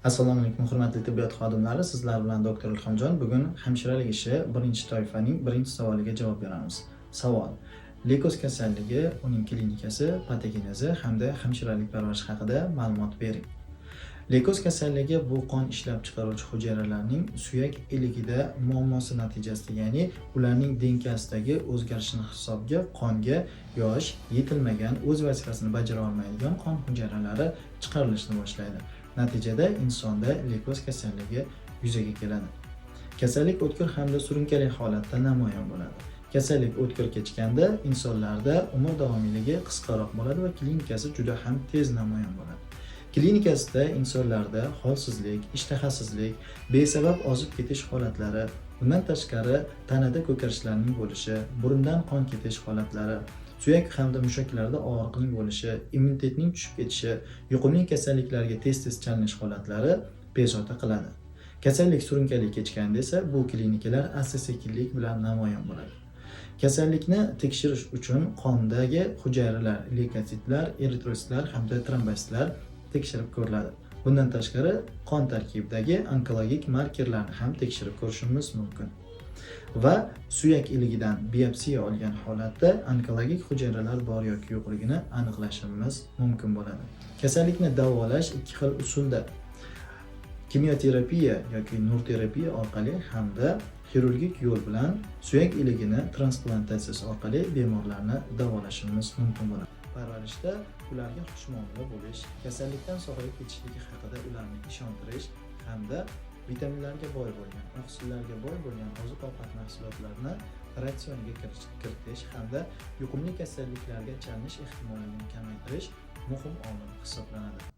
Assalomu alaykum hurmatli tibbiyot xodimlari, sizlar bilan doktor Ilhomjon. Bugun hemshiralik ishi birinchi toifaning birinchi savoliga javob beramiz. Savol: leykoz kasalligi, uning klinikasi, patogenezi hamda hemshiralik parvarishi haqida ma'lumot bering. Leykoz kasalligi bu qon ishlab chiqaruvchi hujayralarning suyak iligida muammosi natijasida, ya'ni ularning denkasidagi o'zgarishni hisobga qonga yosh, yetilmagan, o'z vazifasini bajara olmaydigan qon hujayralari chiqarilishni boshlaydi. Natijada insonda leykoz kasalligi yuzaga keladi. Kasallik o'tkir hamda surunkali holatda namoyon bo'ladi. Kasallik o'tkir kechganda insonlarda umr davomiyligi qisqaroq bo'ladi va klinikasi juda ham tez namoyon bo'ladi. Klinikasida insonlarda holsizlik, ishtahasizlik, besabab ozib ketish holatlari, bundan tashqari tanada ko'karishlarning bo'lishi, burundan qon ketish holatlari, suyak hamda mushaklarda og'riqning bo'lishi, immunitetning tushib ketishi, yuqumli kasalliklarga tez-tez chalinish holatlari bezovta qiladi. Kasallik surunkali kechganda esa bu klinikalar asta-sekinlik bilan namoyon bo'ladi. Kasallikni tekshirish uchun qondagi hujayralar, leykositlar, eritrositlar hamda trombositlar tekshirib ko'riladi. Bundan tashqari qon tarkibidagi onkologik markerlarni ham tekshirib ko'rishimiz mumkin. Va suyak iligidan biopsiya olgan holatda onkologik hujayralar bor yoki yo'qligini aniqlashimiz mumkin bo'ladi. Kasallikni davolash ikki xil usulda: kimyoterapiya yoki nur terapiya orqali hamda xirurgik yo'l bilan suyak iligini transplantatsiyasi orqali bemorlarni davolashimiz mumkin bo'ladi. Parvarishda ularga xushmuomala bo'lish, kasallikdan sog'ayib ketishligi haqida ularni ishontirish hamda vitaminlarga boy bo'lgan, oqsillarga boy bo'lgan oziq-ovqat mahsulotlarini ratsionga kiritish hamda yuqumli kasalliklarga chalinish ehtimolini kamaytirish muhim omil hisoblanadi.